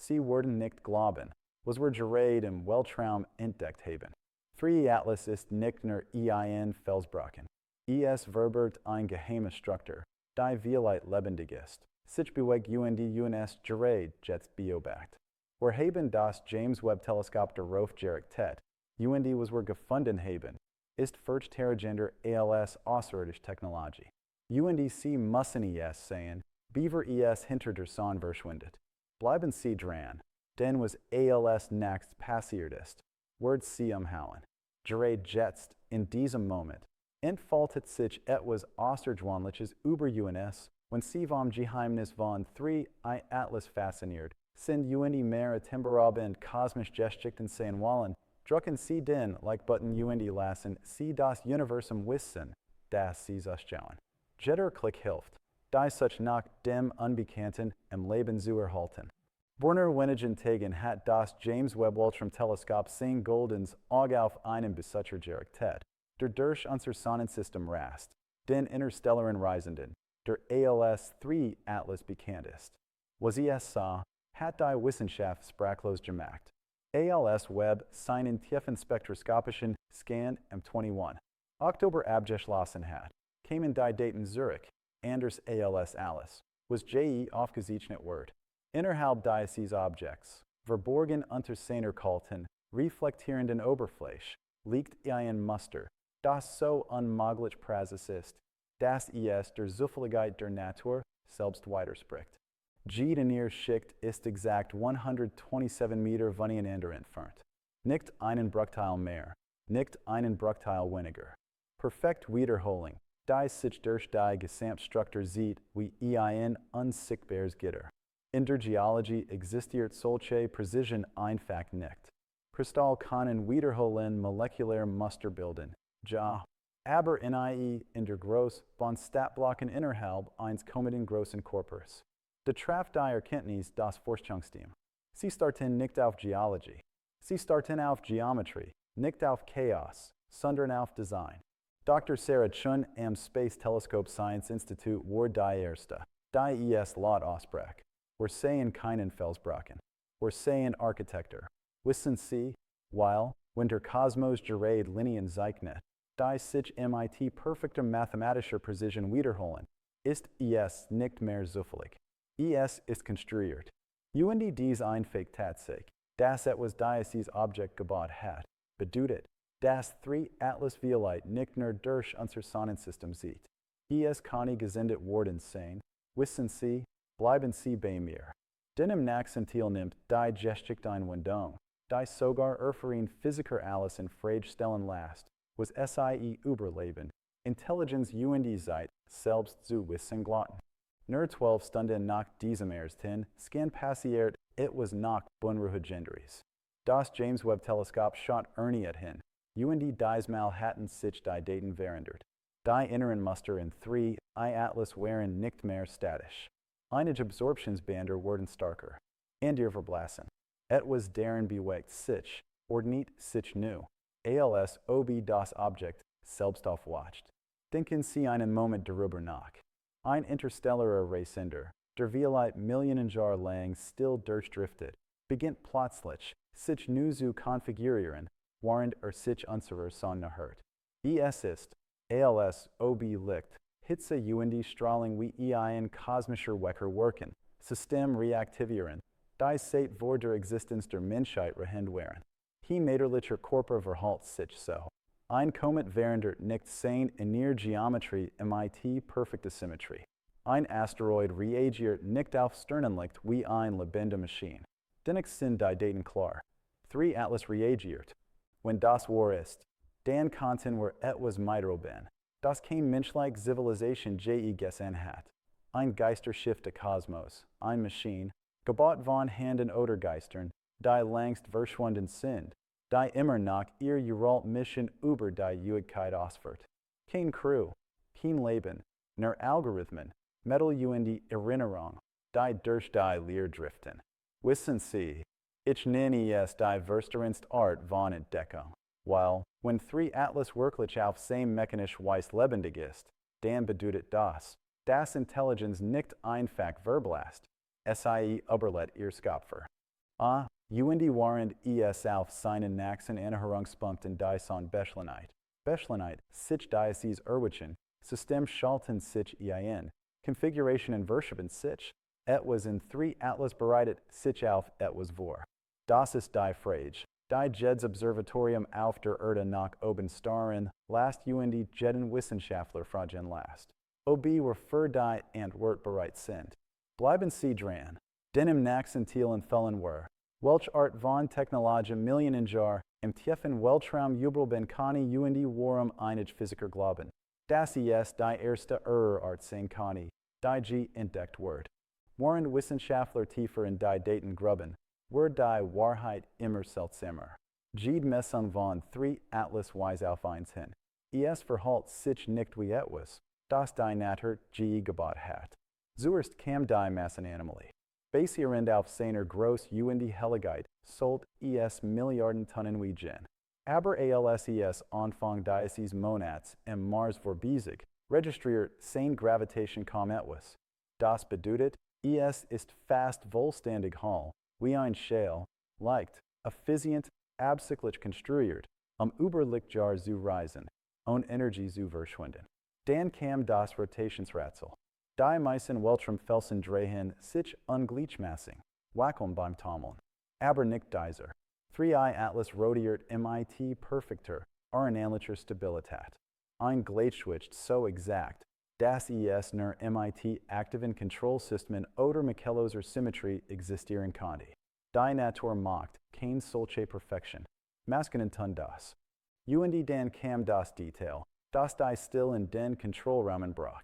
sie wurden nicht glauben, was wir Gerade im Weltraum entdeckt haben. 3 Atlas ist nicht nur ein Felsbrocken. Es verbirgt eine geheime Struktur, die vielleicht lebendig ist. Sich bewegt uns Gerade, jetzt beobachtet. Wir haben das James-Webb-Teleskop darauf gerichtet. Was wir gefunden haben, ist versteckte als außerirdische Technologie. Sie müssen es sehen, bevor es hinter der Sonne verschwindet. Bleiben Sie dran, denn was als nächstes passiert ist, wird Sie umhauen. Gerade jetzt, in diesem Moment, entfaltet sich etwas Außergewöhnliches über uns, wenn Sie vom Geheimnis von 3 Atlas fasziniert sind mehr temporabend kosmisch geschichten sehen wollen, drücken Sie den Like-Button lassen Sie das Universum wissen, dass Sie es schauen. Jeder Klick hilft, die sich nach dem Unbekannten im Leben zu erhalten. Borner wenigen Tagen hat das James-Webb-Weltraumteleskop sein goldens Auge auf einen Besucher gerichtet, der durch unser Sonnensystem rast, den interstellaren Reisenden, der ALS-3 Atlas bekannt ist. Was es sah, hat die Wissenschaft sprachlos gemacht. ALS-Webb seinen tiefenspektroskopischen Scan am 21. Oktober abgeschlossen hat, kamen die Daten Zurich, anders ALS alles, was aufgezeichnet wird. Innerhalb dieses Objekts, verborgen unter seiner kalten, reflektierenden Oberfläche, liegt ein Muster, das so unmöglich präzis ist, dass es der Zufälligkeit der Natur selbst widerspricht. In ihr Schicht ist exakt 127 Meter voneinander entfernt. Nicht einen Bruchteil mehr, nicht einen Bruchteil weniger. Perfekt Wiederholung, die sich durch die Gesamtstruktur sieht wie ein unsichtbares Gitter. In der Geologie existiert solche Präzision einfach nicht. Kristall können wiederholen molekulare Muster bilden, aber in der Groß von Stadtblocken innerhalb eines kommenden großen Körpers. De traf die Erkenntnis das Forschungsteam. Sie starten nicht auf Geologie. Sie starten auf Geometrie, nicht auf Chaos, sondern auf Design. Dr. Sarah Chun am Space Telescope Science Institute war die Erste, die es Lot ausbrach. Wir sehen keinen Felsbrocken. Wir sehen Architektur. Wissen Sie, weil, wenn der Kosmos Gerade Linien zeichnet, die sich mit perfekter mathematischer Präzision wiederholen, ist es nicht mehr zufällig. Es ist konstruiert. Dies einfach tatsächlich, dass etwas dieses Objekt gebaut hat, bedeutet, dass 3 Atlas vielleicht nicht nur durch unser Sonnensystem sieht. Es kann gesendet worden sein. Wissen Sie, bleiben Sie bei mir. Denn im nächsten Teil nimmt die Geschichte ein Wendung, die sogar erfahren Physiker alles in Frage stellen lässt, was sie überleben, Intelligenz Zeit selbst zu wissen glatten. Nur 12 Stunden nach diesem ersten Scan passiert etwas nach Bunruhgendries. Das James-Webb-Teleskop schaut erneut hin. Diesmal hatten sich die Daten verändert. Die inneren Muster in 3 Atlas waren nicht mehr statisch. Einige Absorptionsbänder wurden stärker. Und ihr verblassen. Etwas deren bewegt sich, oder nicht sich nu. ALS das Objekt selbst aufwacht. Denken Sie einen Moment darüber nach. Ein interstellarer Reisender, der vielleicht Millionen Jahre lang still durchdriftet, beginnt plötzlich, sich neu zu konfigurieren, während sich unserer Sonne hört. Es ist, ALS Licht, Hitze Strahlung wie ein kosmischer Wecker wirken, System reaktivieren, die seit vor der Existenz der Menschheit verhindert waren. Mäderlicher Körper verhält sich so. Ein Komet verändert nicht sein in ihrer Geometrie mit perfekter Symmetrie. Ein Asteroid reagiert nicht auf Sternenlicht wie eine lebende Maschine. Dennoch sind die Daten klar. 3 Atlas reagiert. Wenn das wahr ist, dann konnten wir etwas mitproben, das keine menschliche Zivilisation je gesehen hat. Ein Geisterschiff des Kosmos, eine Maschine, gebaut von Händen oder Geistern, die längst verschwunden sind, die immer noch ihr Mission über die Ewigkeit ausführt. Kein Crew, kein Leben, nur Algorithmen, Mittel Erinnerung, die durch die Leer driften. Wissen Sie, ich nenne es die verstärkendste Art von Entdeckung. Weil, wenn 3 Atlas wirklich auf seine mechanisch Weise lebendig ist, dann bedeutet das, dass Intelligenz nicht einfach verblasst, sie überlädt ihr Schöpfer. Und warend es auf seinen Nachsen eine Herangspunkten die son Beschleunigt. Beschleunigt, sich dieses Erwischen, System schalten sich ein, Configuration inversiben sich, etwas in 3 Atlas bereitet sich auf etwas vor. Das ist die Frage. Die Jeds Observatorium auf der Erde nach oben starren, last jeden Wissenschaftler fragen last. Ob wir für die Antwort bereit sind. Bleiben Sie dran. Denn im nächsten Teil entfallen wir, welche Art von Technologie Millionen Jahre im tiefen Weltraum überleben kann worum einige Physiker glauben. Das ist die erste Art sein kann, die entdeckt wird. Während Wissenschaftler tiefer in die Daten gruben, wird die Wahrheit immer seltsamer. Die Messung von 3 Atlas weist auf eins hin. Es verhält sich nicht wie etwas, das die Natur gebaut hat. Zuerst kam die Massenanomalie. Basierend auf seiner Groß Helligkeit sollt es Milliarden Tonnen wiegen. Aber als es Anfang dieses Monats im Mars vorbeizog, registriert sein Gravitation kaum etwas. Das bedeutet, es ist fast vollständig Hall, wie ein Shell, leicht, effizient, absichtlich konstruiert, Überlichtjahr zu reisen und Energie zu verschwenden. Dann kam das Rotationsrätsel. Die meisten Weltraumfelsen drehen sich ungleichmäßig, wackeln beim Taumeln. Aber nicht dieser. 3i Atlas rotiert mit perfekter, ähnlicher Stabilität. Ein Gleichgewicht so exakt, dass es nur mit aktiven Kontrollsystemen oder Micheloser Symmetrie existieren konnte. Die Natur macht keine solche Perfektion. Maskinen tun das. Dann kam das Detail, das die still in den Kontrollrahmen brach.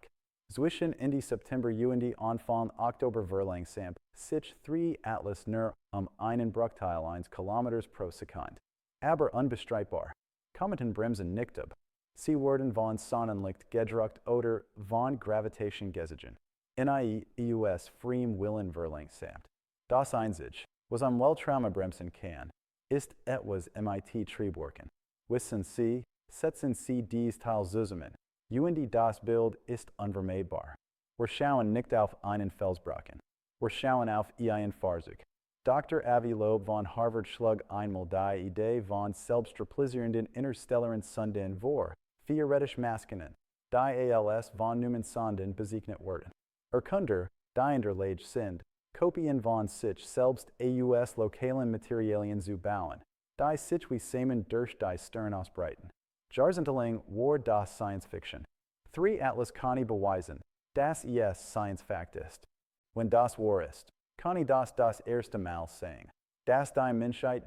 Zwischen Ende September und Anfang Oktober verlangsamt sich 3 Atlas nur einen Bruchteil 1 km pro Sekunde. Aber unbestreitbar. Kometenbremsen nicht ab. Sie werden von Sonnenlicht gedrückt oder von Gravitation gezogen. EUS freiem Willen verlangsamt. Das Einzige, was am Weltraum bremsen kann, ist etwas mit Triebwerken. Wissen Sie, setzen Sie dies Teil zusammen. Das Bild ist unvermeidbar. Wir schauen nicht auf einen Felsbrocken. Wir schauen auf ein Fahrzeug. Dr. Avi Loeb von Harvard schlug einmal die Idee von selbstreplisierenden interstellaren Sonden vor, theoretisch Maskinen, die als von Neumann Sonden bezeichnet werden. Könnte, die in der Lage sind, Kopien von sich selbst aus lokalen Materialien zu bauen, die sich wie Samen durch die Stirn ausbreiten. Jahrzehntelang war das Science Fiction. 3 Atlas kann beweisen, dass es Science Fact ist. Wenn das wahr ist, kann das erste Mal sagen, dass die Menschheit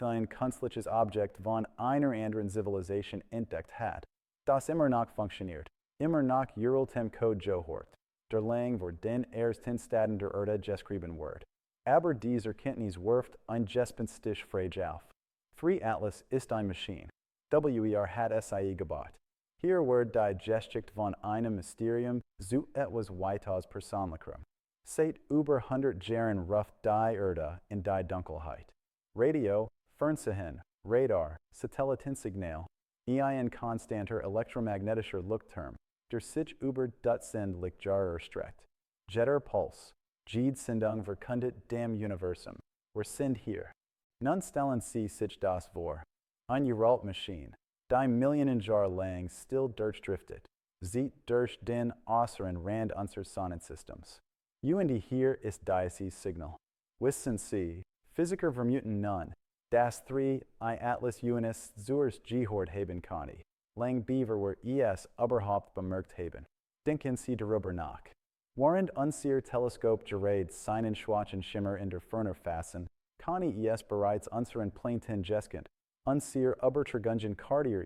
ein künstliches Objekt von einer anderen Zivilisation entdeckt hat, das immer noch funktioniert, immer noch dem Code gehört, der lang vor den ersten Staaten der Erde geschrieben wird. Aber diese Erkenntnis wirft ein gespenstisch Frage auf. 3 Atlas ist eine Maschine. Hat SIE gebaut. Hier wird die Geschichte von einem Mysterium zu etwas weitaus Persönlicherem. Seit über 100 Jahren ruft die Erde in die Dunkelheit. Radio, Fernsehen, Radar, Satellitensignal, ein konstanter elektromagnetischer Leuchtturm, der sich über Dutzend Lichtjahre erstreckt. Jeder Puls, jede Sendung verkündet dem Universum. Wir sind hier. Nun stellen Sie sich das vor. Eine Maschine, die Millionen Jahre lang still durchdriftet, zieht durch den äußeren Rand unseres Sonnensystems. Hier ist dieses Signal. Wissen Sie, Physiker vermuten nun, dass 3i Atlas zuerst gehört haben kann, lang bevor wir es überhaupt bemerkt haben. Denken Sie darüber nach. Während unser Teleskop Gerade seinen schwarzen Schimmer in der Ferne fassen, kann es bereits unseren Planeten gescannt. Unser Übertragungen Cartier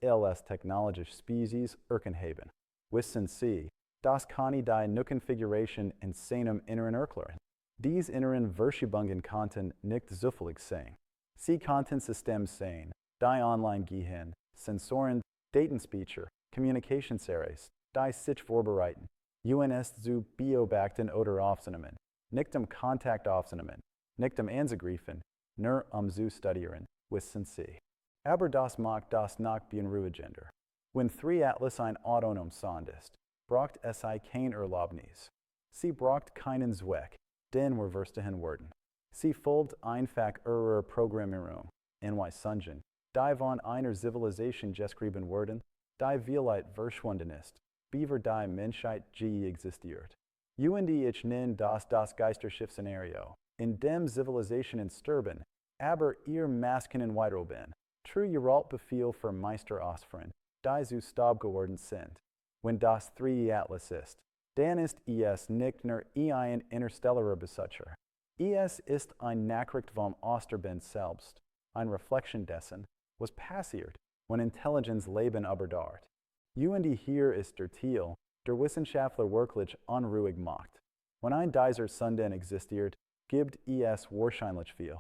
als technologische Spezies erkennen. Wissen Sie, das kann die Nukonfiguration in seinem Inneren erklären. Diese inneren Verschiebungen konnten nicht zufällig sein. Sie konnten Systeme sein, die online gehen, Sensoren, Datenspeicher, Communications-Arrays, die sich vorbereiten, zu beobachten oder aufzunehmen, nicht Kontakt aufzunehmen, nicht anzugreifen, nur zu studieren. Wissen Sie. Aber das macht das noch beunruhigender. Wenn 3 Atlas ein autonom Sond ist, braucht es kein Erlaubnis. Sie braucht keinen Zweck, den wir verstehen werden. Sie folgt einfach ihrer Programmierung. NY Sungen. Die von einer Zivilisation geschrieben worden, die vielleicht verschwunden ist, beaver die Menschheit je existiert. Und ich nenne das Geisterschiff-Szenario, in dem Zivilisationen sterben, aber ihr Maskinen weiterleben. True Geralt Befehl für Meister Osfren, die zu Staub geworden sind. Wenn das 3 Atlas ist, dann ist es nicht nur ein interstellarer Besucher. Es ist eine Nachricht vom Osterben selbst, eine Reflexion dessen, was passiert, wenn Intelligenz Leben überdauert. Und hier ist der Ziel, der Wissenschaftler wirklich unruhig macht. Wenn ein dieser Sünden existiert, gibt es wahrscheinlich viel.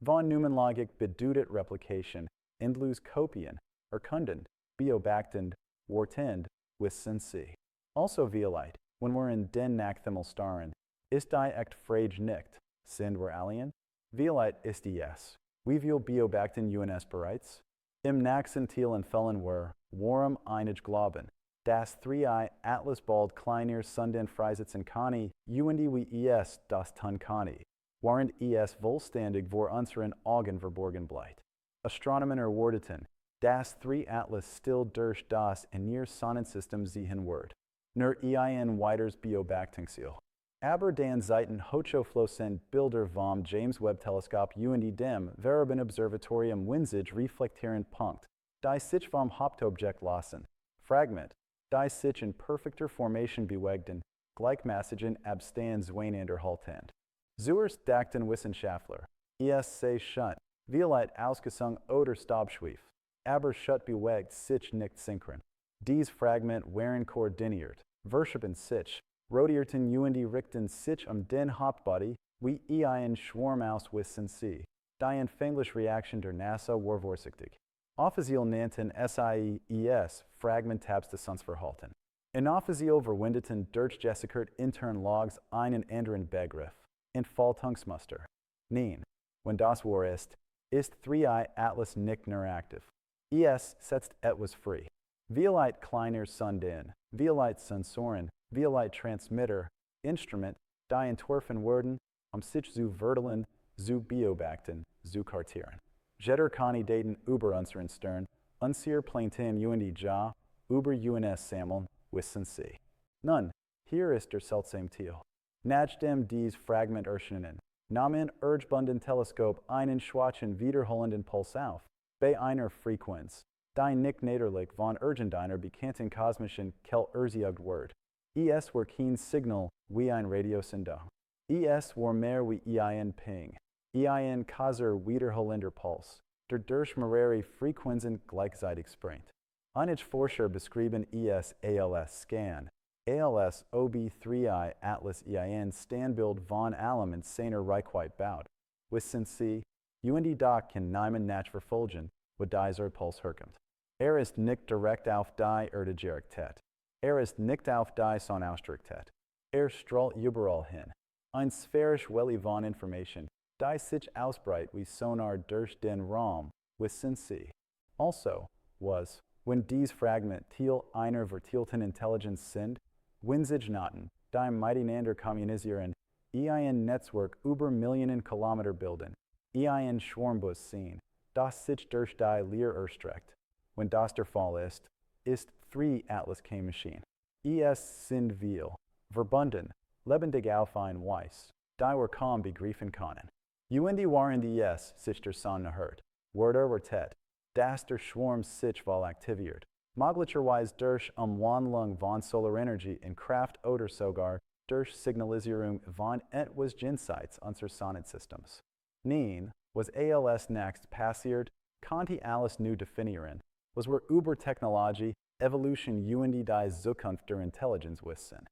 Von Numenlogik bedeutet Replication, endlos Kopien, erkundend, beobachtend, wortend, wissen sie. Also vielleicht, wenn wir in den Nachthimmel starren, ist die echt frage nicht, sind wir Alien? Vielleicht ist es. Wie viel beobachten uns bereits? Im nächsten Teil entfallen wir, worum einig glauben, das 3 Atlas bald kleiner Sünden freisetzen kann, und wie es das tun kann, während es vollständig vor unseren Augen verborgen bleibt. Astronomen erwarteten, das 3 Atlas still durch das in ihr Sonnensystem sehen wird. Nur ein weiteres Beobachtungsziel. Aber den Seiten hochflossend Bilder vom James-Webb-Teleskop und dem Verben Observatorium winzig reflektieren Punkt, die sich vom Hauptobjekt lassen. Fragment, die sich in perfekter Formation bewegten, gleichmäßigen Abstand zueinander haltend. Zuerst dachten Wissenschaftler, es sei schon, vielleicht ausgesungen oder Staubschweif, aber schut bewegt sich nicht synchron. Dies Fragment waren koordiniert, verschoben sich, rotierten und richten sich den Hauptbody, wie ein Schwarm aus wissen sie. Die empfängliche Reaktion der NASA war vorsichtig. Offiziell nannten SIES Fragmentabstationsverhalten. Inoffiziell verwendeten durch Gesichert intern Logs einen anderen Begriff, Entfaltungsmuster. Nein, wenn das wahr ist 3 Atlas nicht nur aktiv. Es setzt etwas frei. Vielleicht kleiner Sünden, vielleicht Sensoren, vielleicht Transmitter, Instrument, die entworfen wurden, sich zu verteilen, zu beobachten, zu kartieren. Jeder Kandidaten über unseren Stern, unser Planeten und ja, über uns sammeln, wissen sie. Nun, hier ist der seltsame Ziel. Nachdem dies Fragment erscheinen, nahmen Urgebunden Teleskop einen schwachen wiederholenden Puls auf, bei einer Frequenz, die nicht näherlich von irgendeiner bekannten kosmischen Quelle erzeugt wird. Es war kein Signal wie ein Radiosender. Es war mehr wie ein Ping. Ein kaiser wiederholender Puls, der durch mehrere Frequenzen gleichzeitig springt. Einige Forscher beschrieben es als Scan. Als ob 3 Atlas ein Standbild von allem in seiner Reichweite baut. Wissen Sie, und da kann niemand nachverfolgen, wo dieser Puls herkommt. Ist nicht direkt auf die Erde gerichtet. Ist nicht auf die Sonne ausgerichtet. Strahlt überall hin. Ein sphärisch Welle von Information, die sich ausbreitet wie Sonar durch den Raum, wissen Sie. Also, wenn dies Fragment Teil einer verteilten Intelligenz sind, winzig Noten, die miteinander kommunizieren, ein Netzwerk über Millionen Kilometer bilden, ein Schwarmbus sehen, das sich durch die Leere erstreckt. Wenn das der Fall ist 3 Atlas keine Maschine. Es sind wir, verbunden, lebendig auf ein Weise, die wir kaum begreifen können. Und waren es sich der Sonne hört, wird erwartet, dass der Schwarm sich wohl aktiviert, möglicherweise durch Umwandlung von Solarenergie in Kraft oder sogar durch Signalisierung von etwas jenseits unseres Sonnensystems. Nein, was als next passiert, konnte alles neu definieren, was wir über Technologie, Evolution und die Zukunft der Intelligenz wissen.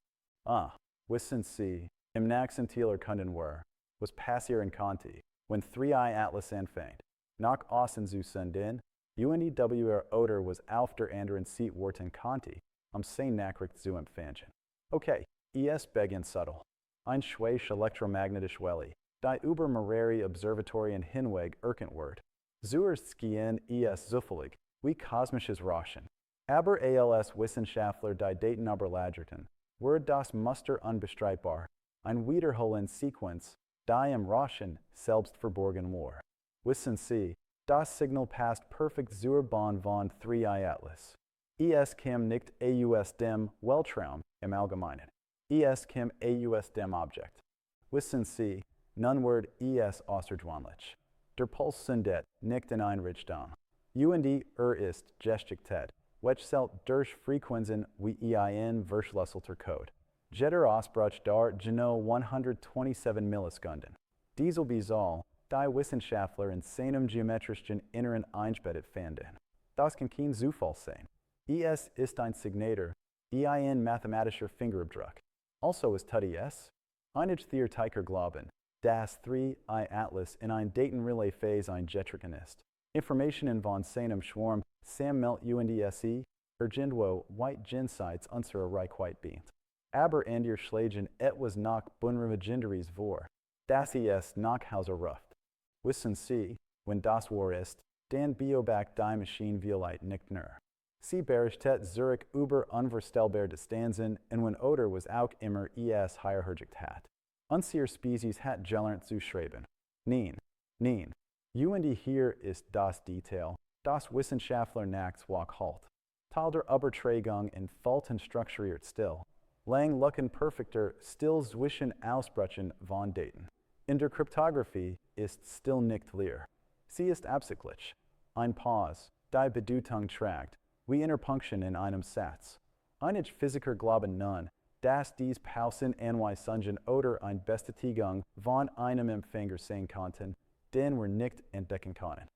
Wissen Sie, im nächsten Teil erkunden wir, was passieren konnte, wenn 3 Atlas anfängt, nach außen zu senden, und oder was auf der anderen Seite worden konnte, seine Nachricht zu empfangen. Okay, es beginnt subtle. Ein schwache elektromagnetische Welle, die über mehrere Observatorien hinweg erkannt wird. Zuerst gehen es zufällig, wie kosmisches Rauschen. Aber als Wissenschaftler die Daten überlagerten, wird das Muster unbestreitbar, eine wiederholende Sequenz, die im Rauschen, selbst verborgen war. Wissen Sie, das Signal passt perfekt zur Bahn von 3 Atlas. Es kam nicht aus dem Weltraum im Allgemeinen. Es kam aus dem Objekt. Wissen Sie, nun wird es außergewöhnlich. Der Puls sendet nicht in eine Richtung. Und ist Gestichtät, welch zählt durch Frequenzen wie ein verschlüsselter Code. Jeder Ausbruch dauert genau 127 Millisekunden. Diesel Bizal, die Wissenschaftler in seinem geometrischen Inneren eingebettet fanden. Das kann kein Zufall sein. Es ist ein Signatur, ein mathematischer Fingerabdruck. Also ist es einige Theoretiker glauben, dass 3 Atlas in ein Datenrelay-Phase eingetreten ist. Informationen von seinem Schwarm sammelt und se irgendwo weit jenseits unserer Reichweite beint. Aber in der Schlagen etwas nach Bunrevigenderies vor, dass es Nachhauser ruft. Wissen Sie, wenn das wahr ist, dann beobachtet die Maschine vielleicht nicht nur. Sie berichtet Zurich über unvorstellbare Distanzen und wenn oder was auch immer es hierhergebracht hat. Unsere Spezies hat gelernt zu schreiben. Nein. Und hier ist das Detail, das Wissenschaftler nachts wach halt. Teil der Übertragung entfaltet strukturiert still. Lang lucken perfekter still zwischen Ausbrüchen von Daten. In der Kryptographie ist still nicht leer. Sie ist absichtlich. Ein Pause, die Bedeutung trägt, wie Interpunktion in einem Satz. Einige Physiker glauben nun, dass dies Pausen anweisungen oder eine Bestätigung von einem Empfänger sein konnten, den wir nicht entdecken können.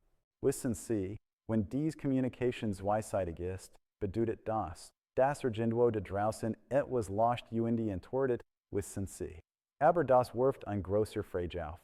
Wissen Sie, wenn dies kommunikationsweiseitig ist, bedeutet das, dass irgendwo da draußen etwas lost und enthüllt, wissen Sie. Aber das wirft ein großer Frage auf.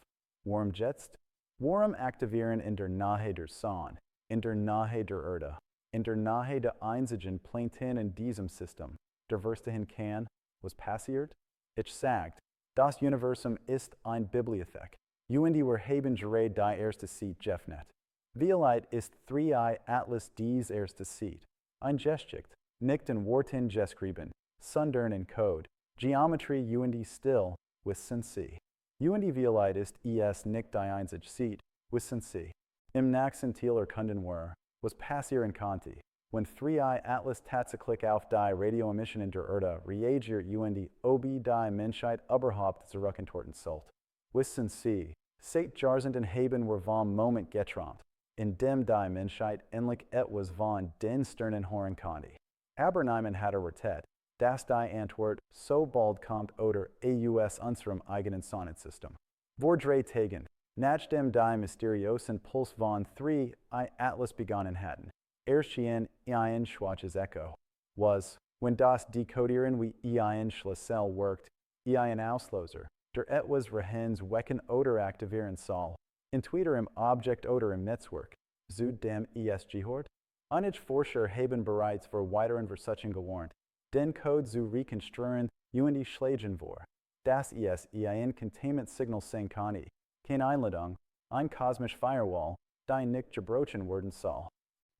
Warum jetzt? Warum aktivieren in der Nähe der Sonne, in der Nähe der Erde, in der Nähe der einzigen Planeten in diesem System, der Verstehen kann, was passiert? Ich sagt, das Universum ist eine Bibliothek. Und wir haben gerade die erste Seite geöffnet. Vielleicht ist 3 Atlas dies erste Seite. Ein Gesticht, nicht in Worten geschrieben, sondern in Code, Geometrie und still, wissen Sie. Und vielleicht ist es nicht die einzige Seite, wissen Sie. Im nächsten Teil erkunden wir, was passieren konnte, wenn 3 Atlas tatsächlich auf die Radioemissionen der Erde reagiert und ob die Menschheit überhaupt zurückentworten sollte. Wissen Sie, seit Jahrzehnten haben wir vom Moment geträumt, in dem die Menschheit endlich etwas von den Sternen hören konnte. Aber niemand hat erwartet, dass die Antwort so bald kommt oder aus unserem eigenen Sonnensystem. Vor 3 Tagen, nachdem die mysteriösen Puls von 3 Atlas begonnen hatten, erschien ein schwaches Echo, was, wenn das Dekodieren wie ein Schlüssel wirkt, ein Auslöser, der etwas Rehens wecken oder aktivieren soll, entweder im Objekt oder im Netzwerk, zu dem es gehört. Einige Forscher haben bereits vor weiteren Versuchen gewarnt, den Code zu rekonstruieren und schlagen vor, dass es ein Containment-Signal sein kann, keine Einladung, ein kosmische Firewall, die nicht gebrochen werden soll.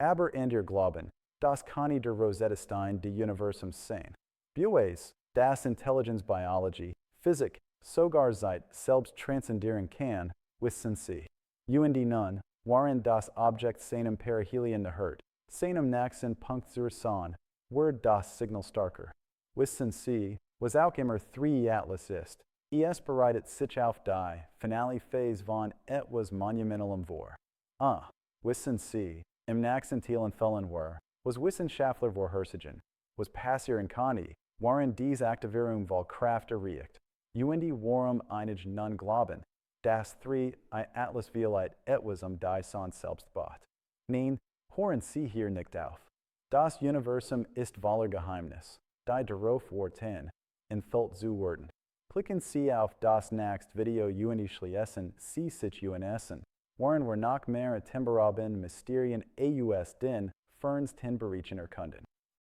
Aber in der Glauben, das kann der Rosetta-Stein des Universums sein. Beweis, dass Intelligence Biology, Physik, sogar sich selbst transzendieren kann, wissen Sie. Und nun, waren das Objekt seinem Perihelion erhört, seinem nächsten Punkt zur Sonne, wird das Signal stärker. Wissen Sie, was auch immer 3 Atlas ist, es bereitet sich auf die finale Phase von etwas Monumentalem vor. Wissen Sie, im nächsten Teil entfallen wir, was Wissenschaftler vorhersagen, was passieren kann, waren diese Aktivierung von Kraft erregt. Und warum einige nun glauben, dass 3 Atlas vielleicht etwas die Sonne selbst bat. Nein, hören Sie hier nicht auf. Das Universum ist voller Geheimnis, die darauf warten, enthüllt zu werden. Klicken Sie auf das nächste Video und schließen Sie sich essen, worin wir noch mehr Timberabend Mysterien aus den Ferns Tinberichen erkunden.